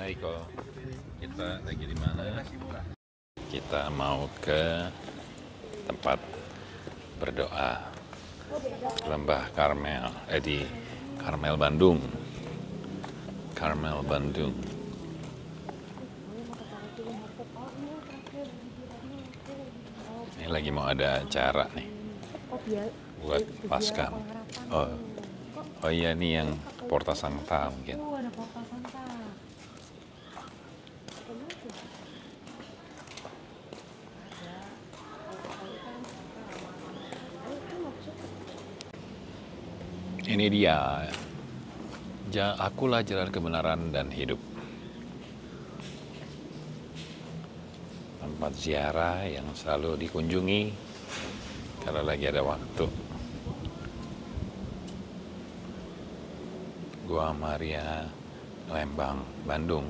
Hai Ko, kita lagi di mana? Kita mau ke tempat berdoa Lembah Karmel, di Karmel Bandung. Karmel Bandung. Ini lagi mau ada acara nih buat Paskah. Oh iya, nih yang Porta Santa mungkin. Ini dia. Akulah jalan kebenaran dan hidup. Tempat ziarah yang selalu dikunjungi kalau lagi ada waktu. Gua Maria, Lembang, Bandung.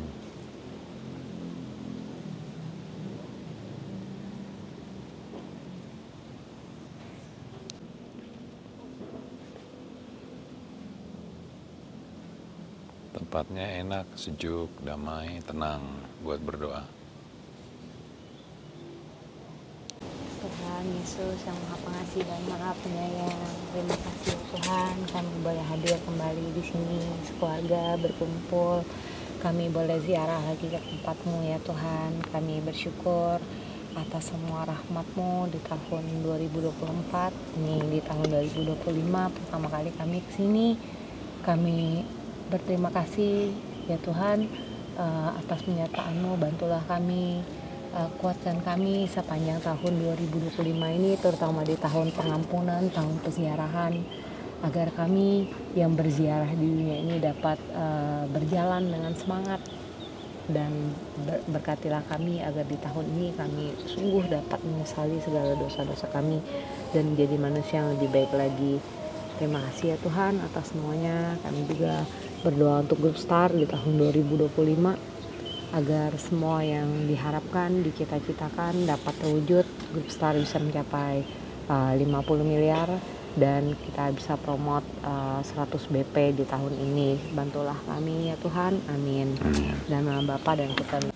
Tempatnya enak, sejuk, damai, tenang buat berdoa. Tuhan Yesus yang Maha Pengasih dan Maha Penyayang, terima kasih Tuhan, kami boleh hadir kembali di sini sekeluarga berkumpul. Kami boleh ziarah lagi ke tempat-Mu ya Tuhan. Kami bersyukur atas semua rahmat-Mu di tahun 2024. Ini di tahun 2025 pertama kali kami kesini. Kami berterima kasih ya Tuhan atas penyertaan-Mu. Bantulah kami, kuatkan kami sepanjang tahun 2025 ini, terutama di tahun pengampunan, tahun peziarahan, agar kami yang berziarah di dunia ini dapat berjalan dengan semangat, dan berkatilah kami agar di tahun ini kami sungguh dapat menyesali segala dosa-dosa kami dan menjadi manusia yang lebih baik lagi. Terima kasih ya Tuhan atas semuanya. Kami juga berdoa untuk Grup Star di tahun 2025 agar semua yang diharapkan, dicita-citakan dapat terwujud. Grup Star bisa mencapai 50 miliar dan kita bisa promote 100 BP di tahun ini. Bantulah kami ya Tuhan, amin. Dan nama Bapa dan Putra.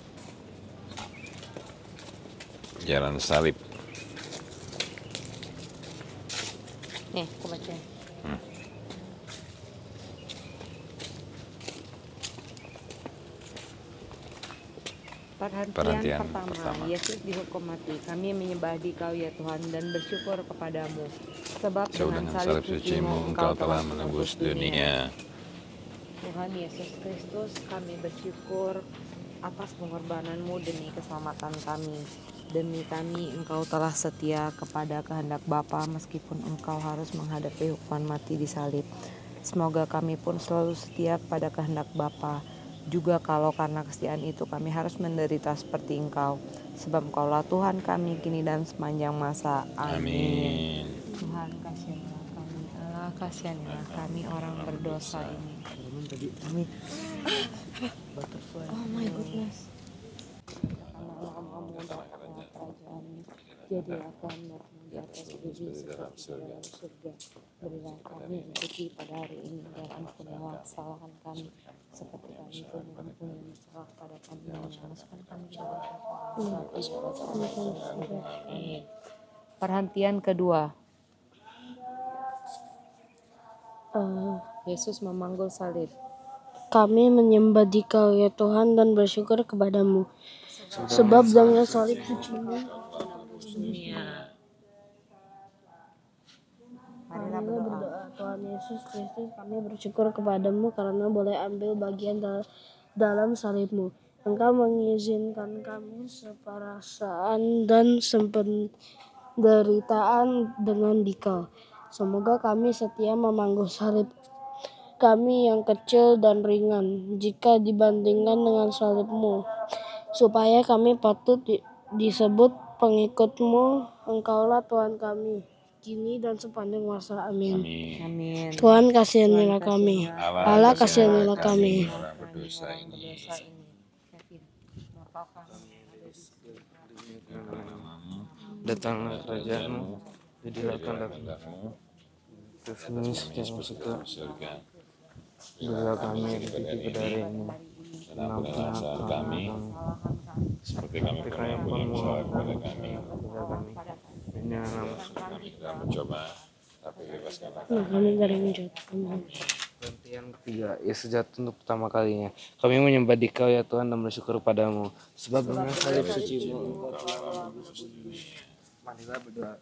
Jalan salib. Nih, aku baca. Perhentian pertama, Yesus dihukum mati. Kami menyembah Dikau ya Tuhan dan bersyukur kepadamu, sebab dengan salib suci-Mu Engkau telah menebus dunia. Tuhan Yesus Kristus, kami bersyukur atas pengorbanan-Mu demi keselamatan kami. Demi kami Engkau telah setia kepada kehendak Bapa meskipun Engkau harus menghadapi hukuman mati di salib. Semoga kami pun selalu setia kepada kehendak Bapa, juga kalau karena kesetiaan itu kami harus menderita seperti Engkau, sebab Engkaulah Tuhan kami kini dan sepanjang masa. Amin. Tuhan kasihanilah kami, Allah kasihanilah kami orang berdosa ini. Amin. Oh my goodness. Karena kamu datangnya kerajaan-Mu, jadilah kehendak-Mu di atas bumi seperti di dalam surga. Berilah kami rezeki pada hari ini, dan ampunilah kesalahan kami seperti kami pun mengampuni yang bersalah pada kami, dan jangan masukkan kami ke dalam pencobaan. Amin. Perhentian kedua, Yesus memanggul salib. Kami menyembah Dikau ya Tuhan dan bersyukur kepadamu, sebab dengan salib suci-Mu Dunia. Marilah berdoa. Tuhan Yesus Kristus, kami bersyukur kepadamu karena boleh ambil bagian dalam salib-Mu. Engkau mengizinkan kami seperasaan dan penderitaan dengan Dikau. Semoga kami setia memanggul salib kami yang kecil dan ringan jika dibandingkan dengan salib-Mu, supaya kami patut disebut pengikut-Mu. Engkaulah Tuhan kami kini dan sepanjang masa. Amin. Amin. Tuhan kasihanilah kami. Allah kasihanilah kami. Orang berdosa ini. Datanglah kerajaan-Mu, jadilah kehendak-Mu di surga. Berilah kami rezeki pada hari ini, dan ampunilah kesalahan kami, seperti kami pun mengampuni yang bersalah kepada kami. Dan janganlah masuk Kami ke dalam pencobaan, tapi bebaskanlah Nah, kami. kami dari menjadi Berarti yang ketiga, Yesus jatuh untuk pertama kalinya. Kami menyembah Dikau ya Tuhan dan bersyukur padamu. Sebab dengan salib suci-Mu Engkau telah menebus dunia. Marilah berdoa.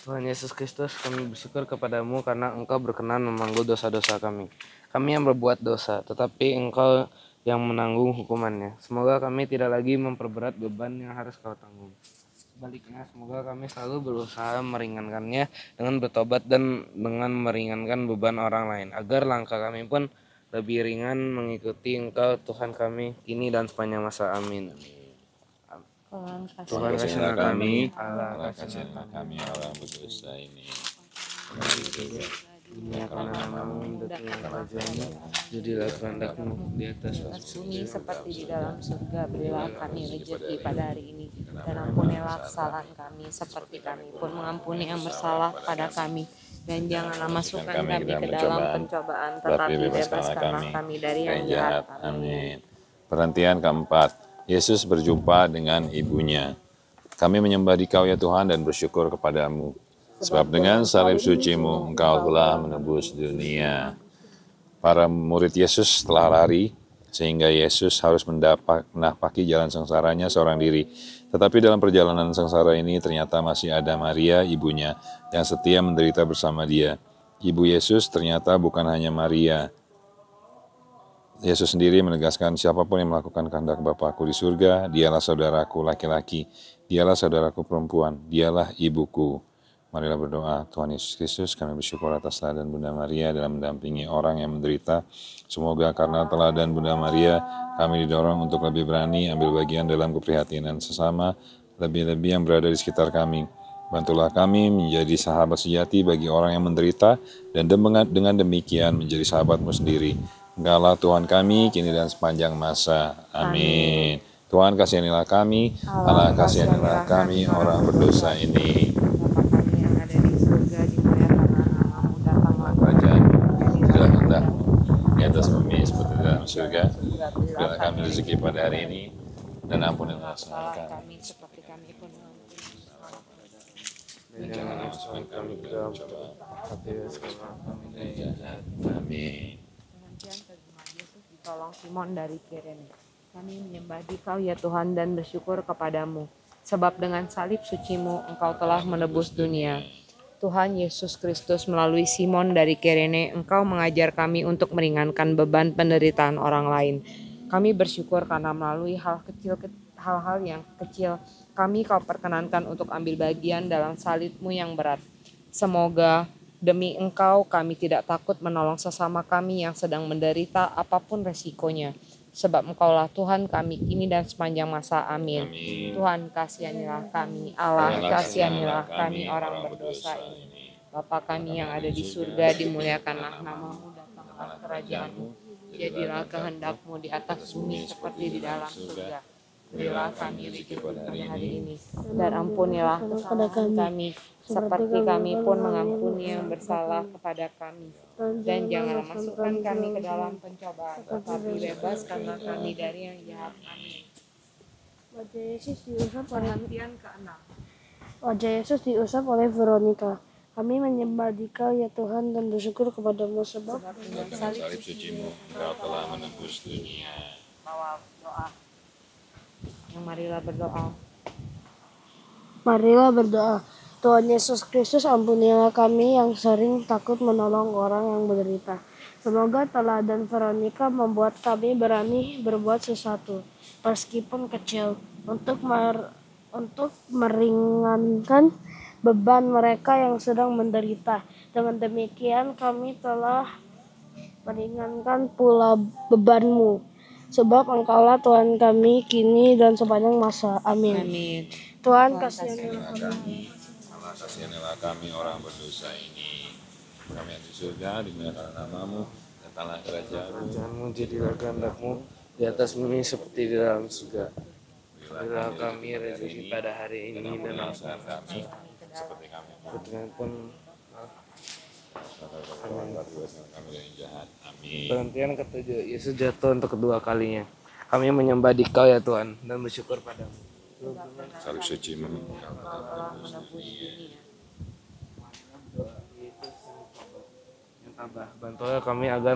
Tuhan Yesus Kristus, kami bersyukur kepadamu karena Engkau berkenan memanggul dosa-dosa kami. Kami yang berbuat dosa, tetapi Engkau yang menanggung hukumannya. Semoga kami tidak lagi memperberat beban yang harus Kau tanggung. Sebaliknya, semoga kami selalu berusaha meringankannya dengan bertobat dan dengan meringankan beban orang lain, agar langkah kami pun lebih ringan mengikuti Engkau, Tuhan kami, kini dan sepanjang masa. Amin. Tuhan kasihilah kami, Allah kasih kasihilah kami orang berdosa ini. dunia karena namamu datang kerajaanmu, jadilah kehendak-Mu di atas Bumi seperti di dalam surga, berilah kami rezeki pada hari ini, dan ampunilah kesalahan kami seperti kami pun mengampuni yang bersalah pada kami, dan janganlah masukkan kami ke dalam pencobaan, tetapi bebaskanlah kami dari yang jahat. Amin. Perhentian keempat, Yesus berjumpa dengan ibunya. Kami menyembah Dikau ya Tuhan dan bersyukur kepadamu, sebab dengan salib suci-Mu Engkau telah menebus dunia. Para murid Yesus telah lari, sehingga Yesus harus menapaki jalan sengsaranya seorang diri. Tetapi dalam perjalanan sengsara ini ternyata masih ada Maria, ibunya, yang setia menderita bersama dia. Ibu Yesus ternyata bukan hanya Maria. Yesus sendiri menegaskan, siapapun yang melakukan kehendak Bapa-Ku di surga, dialah saudaraku laki-laki, dialah saudaraku perempuan, dialah ibuku. Marilah berdoa. Tuhan Yesus Kristus, kami bersyukur atas teladan Bunda Maria dalam mendampingi orang yang menderita. Semoga karena teladan Bunda Maria, kami didorong untuk lebih berani ambil bagian dalam keprihatinan sesama, lebih-lebih yang berada di sekitar kami. Bantulah kami menjadi sahabat sejati bagi orang yang menderita, dan dengan demikian menjadi sahabat-Mu sendiri. Engkaulah Tuhan kami, kini dan sepanjang masa. Amin. Tuhan kasihanilah kami, Allah kasihanilah kami orang berdosa ini. Di atas bumi seperti dalam surga, berilah kami rezeki pada hari ini, dan ampunilah kesalahan kami seperti kami pun mengampuni. dan janganlah masukkan kami ke dalam pencobaan, tapi bebaskanlah kami dari dan jahat. Amin. Penantian kegemaran Yesus ditolong Simon dari Kirene. Kami menyembah Dikau ya Tuhan dan bersyukur kepadamu, sebab dengan salib suci-Mu Engkau telah menebus dunia. Tuhan Yesus Kristus, melalui Simon dari Kirene, Engkau mengajar kami untuk meringankan beban penderitaan orang lain. Kami bersyukur karena melalui hal-hal yang kecil, kami Kau perkenankan untuk ambil bagian dalam salib-Mu yang berat. Semoga demi Engkau kami tidak takut menolong sesama kami yang sedang menderita apapun resikonya. Sebab Engkaulah Tuhan kami kini dan sepanjang masa. Amin. Tuhan kasihanilah kami, Allah kasihanilah kami orang berdosa ini. Bapa kami yang ada di surga, dimuliakanlah namamu, datanglah kerajaan-Mu, jadilah kehendak-Mu di atas bumi seperti di dalam surga. Berilah kami rezeki pada hari ini, dan ampunilah kesalahan kami, seperti kami pun mengampuni yang bersalah kepada kami. Dan janganlah masukkan kami ke dalam pencobaan, tetapi bebaskanlah kami dari yang jahat. Amin. Wajah Yesus diusap oleh Perhatian ke-6. Veronica. Kami menyembah Dikau ya Tuhan dan bersyukur kepadamu, sebab dengan salib suci-Mu Engkau telah menebus dunia. Bawa doa. Yang marilah berdoa. Marilah berdoa. Tuhan Yesus Kristus, ampunilah kami yang sering takut menolong orang yang menderita. Semoga teladan Veronica membuat kami berani berbuat sesuatu, meskipun kecil, untuk meringankan beban mereka yang sedang menderita. Dengan demikian kami telah meringankan pula beban-Mu. Sebab Engkaulah Tuhan kami kini dan sepanjang masa. Amin. Amin. Tuhan kasihanilah kami. Allah kasihanilah kami orang berdosa ini. Kami yang di surga, dimuliakanlah namamu, datanglah kerajaan-Mu, jadilah kehendak-Mu di atas bumi seperti di dalam surga. Berilah kami rezeki pada hari ini, dan kesalahan kami, seperti kami pun bebaskan kami dari jahat. Amin. Perhentian ke-7, Yesus jatuh untuk kedua kalinya. Kami menyembah Dikau ya Tuhan dan bersyukur padamu. Salib suci-Mu, Yang tabah, bantulah kami agar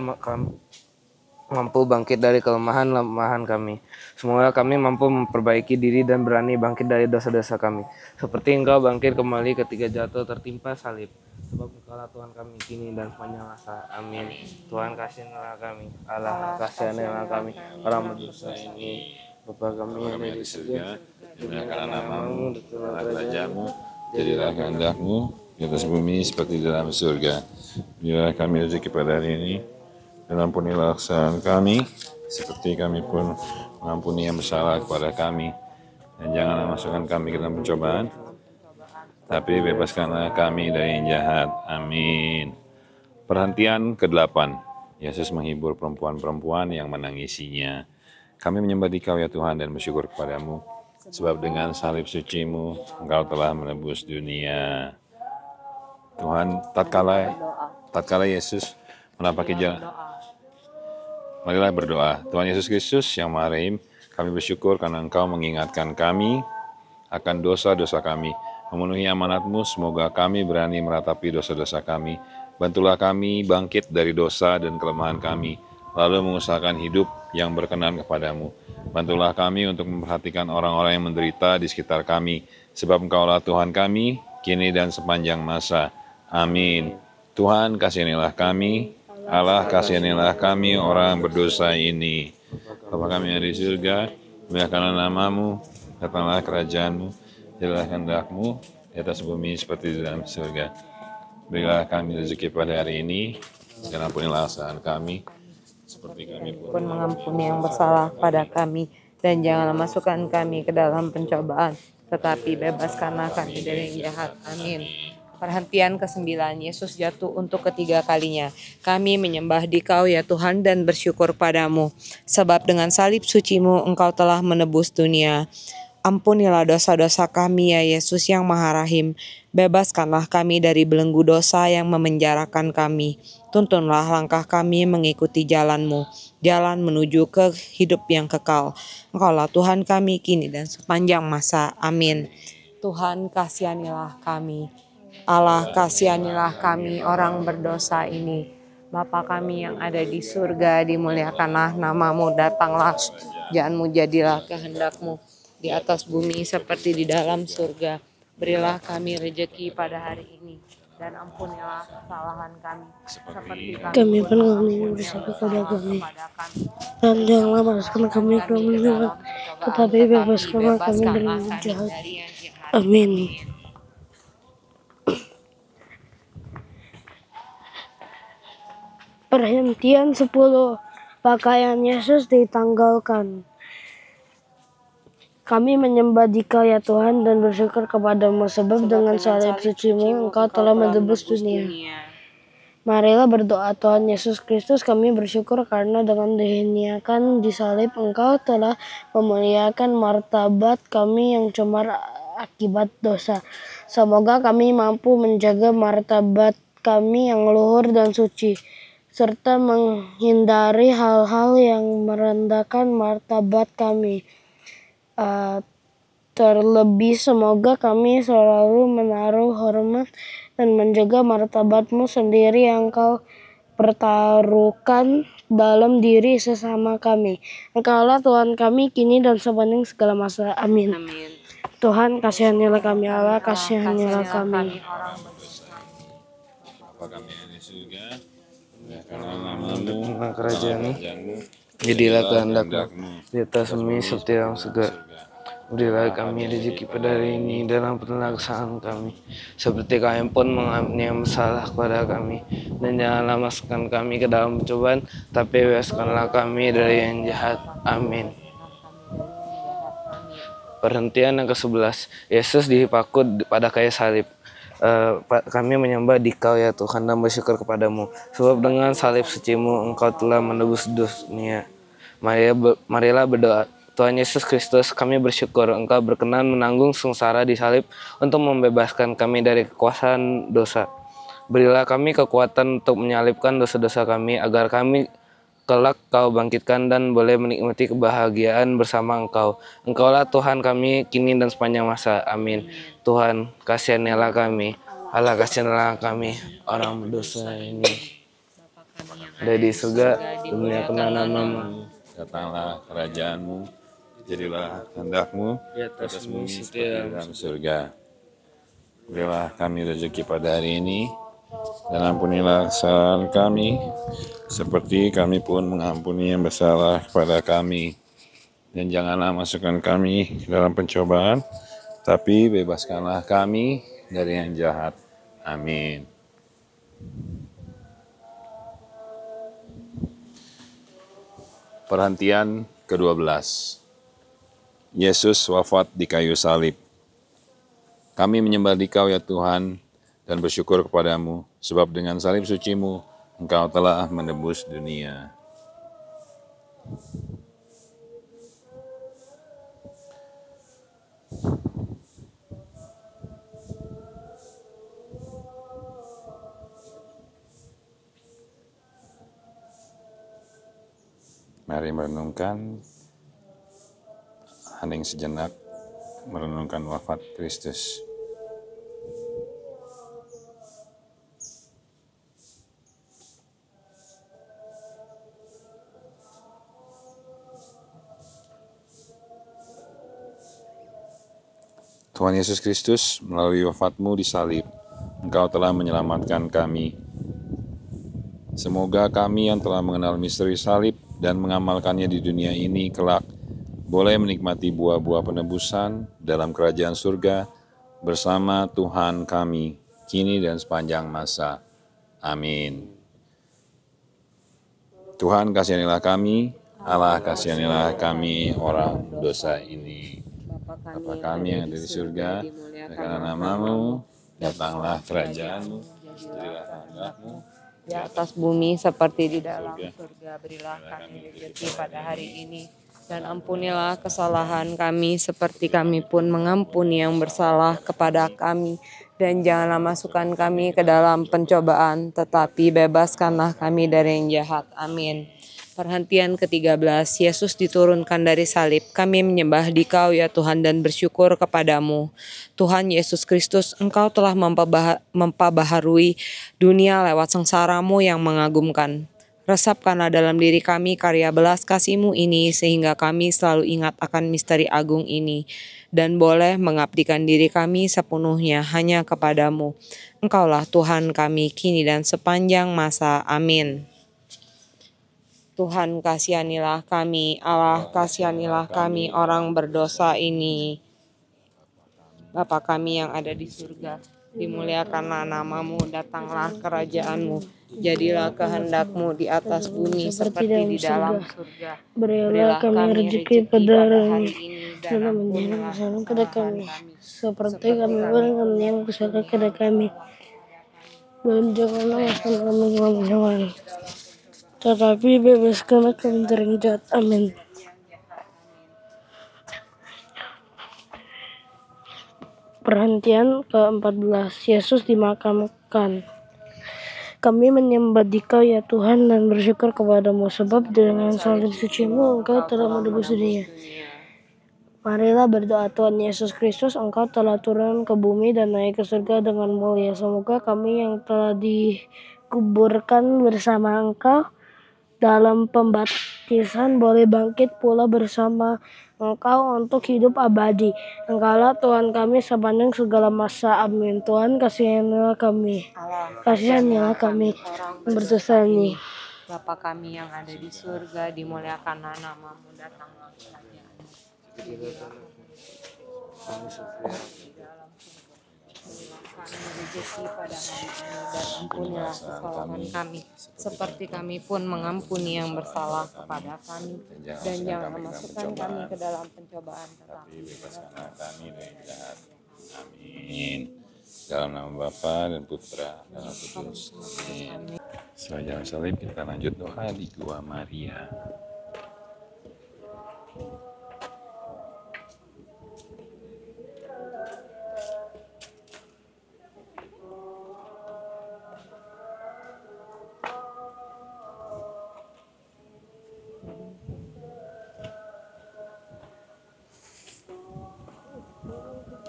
mampu bangkit dari kelemahan-lemahan kami. Semoga kami mampu memperbaiki diri dan berani bangkit dari dosa-dosa kami. Seperti Engkau bangkit kembali ketika jatuh tertimpa salib. Sebab Engkaulah Tuhan kami kini dan sepanjang masa. Amin. Tuhan kasihanilah kami. Allah kasihanilah kami. Orang berdosa ini. Bapa kami yang ada di surga, dimuliakanlah namamu, datanglah kerajaan-Mu, jadilah kehendak-Mu di atas bumi seperti di dalam surga. Berilah kami rezeki pada hari ini, dan ampunilah kesalahan kami, seperti kami pun mengampuni yang bersalah kepada kami. Dan janganlah masukkan kami ke dalam pencobaan, tapi bebaskanlah kami dari yang jahat. Amin. Perhentian ke-8. Yesus menghibur perempuan-perempuan yang menangisinya. Kami menyembah Dikau ya Tuhan dan bersyukur kepadamu, sebab dengan salib suci-Mu Engkau telah menebus dunia. Tuhan, tatkala Yesus menapaki jalan, marilah berdoa. Tuhan Yesus Kristus yang Maha Rahim, kami bersyukur karena Engkau mengingatkan kami akan dosa-dosa kami. Memenuhi amanat-Mu, semoga kami berani meratapi dosa-dosa kami. Bantulah kami bangkit dari dosa dan kelemahan kami, lalu mengusahakan hidup yang berkenan kepadamu. Bantulah kami untuk memperhatikan orang-orang yang menderita di sekitar kami, sebab Engkaulah Tuhan kami, kini dan sepanjang masa. Amin. Tuhan kasihanilah kami, Allah kasihanilah kami orang berdosa ini. Bapa kami yang di surga, muliakanlah namamu, datanglah kerajaan-Mu, jadilah kehendak-Mu di atas bumi seperti di dalam surga. Berilah kami rezeki pada hari ini, dan ampunilah kesalahan kami, seperti kami pun mengampuni yang bersalah pada kami, dan janganlah masukkan kami ke dalam pencobaan, tetapi bebaskanlah kami dari yang jahat. Amin. Perhentian ke-9. Yesus jatuh untuk ketiga kalinya. Kami menyembah Dikau ya Tuhan dan bersyukur padamu, sebab dengan salib suci-Mu Engkau telah menebus dunia. Ampunilah dosa-dosa kami ya Yesus yang Maha Rahim. Bebaskanlah kami dari belenggu dosa yang memenjarakan kami. Tuntunlah langkah kami mengikuti jalan-Mu, jalan menuju ke hidup yang kekal. Engkaulah Tuhan kami kini dan sepanjang masa. Amin. Tuhan kasihanilah kami. Allah kasihanilah kami orang berdosa ini. Bapa kami yang ada di surga, dimuliakanlah namamu, datanglah kerajaan-Mu, jadilah kehendak-Mu di atas bumi seperti di dalam surga. Berilah kami rejeki pada hari ini, dan ampunilah kesalahan kami seperti Kami pun kami bersalah kepada kami, dan janganlah masukkan kami ke dalam pencobaan, tetapi bebaskanlah kami dari yang jahat. Amin. Perhentian 10. Pakaian Yesus ditanggalkan. Kami menyembah Dikau ya Tuhan dan bersyukur kepadamu, sebab dengan salib suci-Mu Engkau telah menebus dunia. Marilah berdoa. Tuhan Yesus Kristus, kami bersyukur karena dengan dihinakan di salib Engkau telah memuliakan martabat kami yang cemar akibat dosa. Semoga kami mampu menjaga martabat kami yang luhur dan suci, serta menghindari hal-hal yang merendahkan martabat kami. Terlebih semoga kami selalu menaruh hormat dan menjaga martabat-Mu sendiri yang Engkau pertaruhkan dalam diri sesama kami. Engkaulah Tuhan kami kini dan sepanjang segala masa. Amin. Tuhan kasihanilah kami, Allah kasihanilah kami. Bapa kami yang di surga, muliakanlah namamu, kerajaan-Mu, kerajaan-Mu, jadilah kehendak-Mu di atas bumi seperti dalam surga. Berilah kami rezeki pada hari ini dan ampunilah kesalahan kami, seperti kami pun mengampuni yang bersalah kepada kami. Dan janganlah masukkan kami ke dalam pencobaan, tapi bebaskanlah kami dari yang jahat. Amin. Perhentian yang ke-11. Yesus dipakut pada kayu salib. Kami menyembah Dikau ya Tuhan dan bersyukur kepadamu, sebab dengan salib suci-Mu Engkau telah menebus dunia. Marilah berdoa. Tuhan Yesus Kristus, kami bersyukur Engkau berkenan menanggung sengsara di salib untuk membebaskan kami dari kekuasaan dosa. Berilah kami kekuatan untuk menyalibkan dosa-dosa kami, agar kami kelak kau bangkitkan dan boleh menikmati kebahagiaan bersama Engkau. Engkaulah Tuhan kami kini dan sepanjang masa. Amin. Tuhan, kasihanilah kami. Allah, kasihanilah kami, orang berdosa ini. Ada di surga, dimuliakanlah namamu. Datanglah kerajaanmu, jadilah kehendakmu Di atas bumi seperti seperti di dalam surga. Berilah kami rezeki pada hari ini, dan ampunilah kesalahan kami, seperti kami pun mengampuni yang bersalah kepada kami. Dan janganlah masukkan kami ke dalam pencobaan, tapi bebaskanlah kami dari yang jahat. Amin. Perhentian ke-12. Yesus wafat di kayu salib. Kami menyembah Dikau ya Tuhan dan bersyukur kepadamu, sebab dengan salib suci-Mu Engkau telah menebus dunia. Mari merenungkan, hening sejenak, merenungkan wafat Kristus. Tuhan Yesus Kristus, melalui wafat-Mu di salib, Engkau telah menyelamatkan kami. Semoga kami yang telah mengenal misteri salib dan mengamalkannya di dunia ini kelak boleh menikmati buah-buah penebusan dalam kerajaan surga bersama Tuhan kami, kini dan sepanjang masa. Amin. Tuhan kasihanilah kami, Allah kasihanilah kami orang dosa ini. Bapa kami yang ada di surga, dimuliakanlah namamu, datanglah kerajaanmu, jadilah kehendakmu di atas bumi seperti di dalam surga. Berilah kami rezeki pada hari ini, dan ampunilah kesalahan kami seperti kami pun mengampuni yang bersalah kepada kami. Dan janganlah masukkan kami ke dalam pencobaan, tetapi bebaskanlah kami dari yang jahat. Amin. Perhentian ke-13. Yesus diturunkan dari salib. Kami menyembah Dikau ya Tuhan dan bersyukur kepadamu. Tuhan Yesus Kristus, Engkau telah memperbaharui dunia lewat sengsara-Mu yang mengagumkan. Resapkanlah dalam diri kami karya belas kasih-Mu ini, sehingga kami selalu ingat akan misteri agung ini, dan boleh mengabdikan diri kami sepenuhnya hanya kepadamu. Engkaulah Tuhan kami kini dan sepanjang masa. Amin. Tuhan kasihanilah kami, Allah kasihanilah kami orang berdosa ini. Bapa kami yang ada di surga, dimuliakanlah namamu, datanglah kerajaanmu, jadilah kehendak-Mu di atas bumi seperti di dalam surga. Berilah kami rezeki pada hari ini, dan ampunilah kesalahan kepada kami, seperti kami mengampuni yang bersalah kepada kami. Dan janganlah masukkan kami ke dalam pencobaan, tetapi bebaskanlah kami dari yang jahat. Amin. Perhentian ke-14. Yesus dimakamkan. Kami menyembah Dikau ya Tuhan dan bersyukur kepadamu, sebab dengan salib suci-Mu Engkau telah menebus dunia. Marilah berdoa. Tuhan Yesus Kristus, Engkau telah turun ke bumi dan naik ke surga dengan mulia. Semoga kami yang telah dikuburkan bersama Engkau dalam pembaptisan boleh bangkit pula bersama Engkau untuk hidup abadi. Engkaulah Tuhan kami sepanjang segala masa. Amin. Tuhan kasihanilah kami. Kasihanilah kami yang berdosa ini. Bapa kami yang ada di surga, dimuliakanlah namamu, datanglah kerajaanmu. Kami rezeki pada hari ini, dan ampunilah kesalahan kami, seperti kami pun mengampuni yang bersalah kepada kami. Dan jangan masukkan kami ke dalam pencobaan, tetapi bebaskanlah kami dari yang jahat. Amin. Dalam nama Bapa dan Putra dan Roh Kudus. Amin. Setelah jalan salib kita lanjut doa di Gua Maria.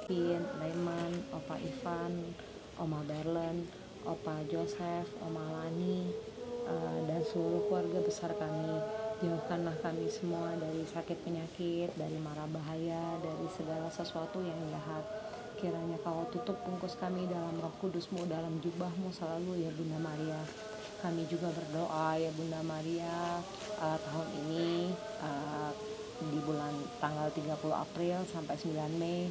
Kevin, Leman, Opa Ivan, Oma Berlen, Opa Joseph, Oma Lani, dan seluruh keluarga besar kami. Jauhkanlah kami semua dari sakit penyakit, dari mara bahaya, dari segala sesuatu yang jahat. Kiranya Kau tutup bungkus kami dalam Roh Kudus-Mu, dalam jubah-Mu selalu ya Bunda Maria. Kami juga berdoa ya Bunda Maria, tahun ini di bulan tanggal 30 April sampai 9 Mei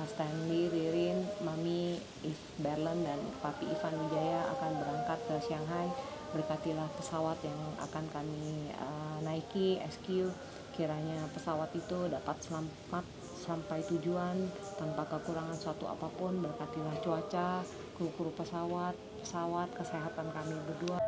Stanley, Ririn, Mami, Berlen dan Papi Ivan Wijaya akan berangkat ke Shanghai. Berkatilah pesawat yang akan kami naiki SQ. Kiranya pesawat itu dapat selamat sampai tujuan tanpa kekurangan suatu apapun. Berkatilah cuaca, kru pesawat, kesehatan kami berdua.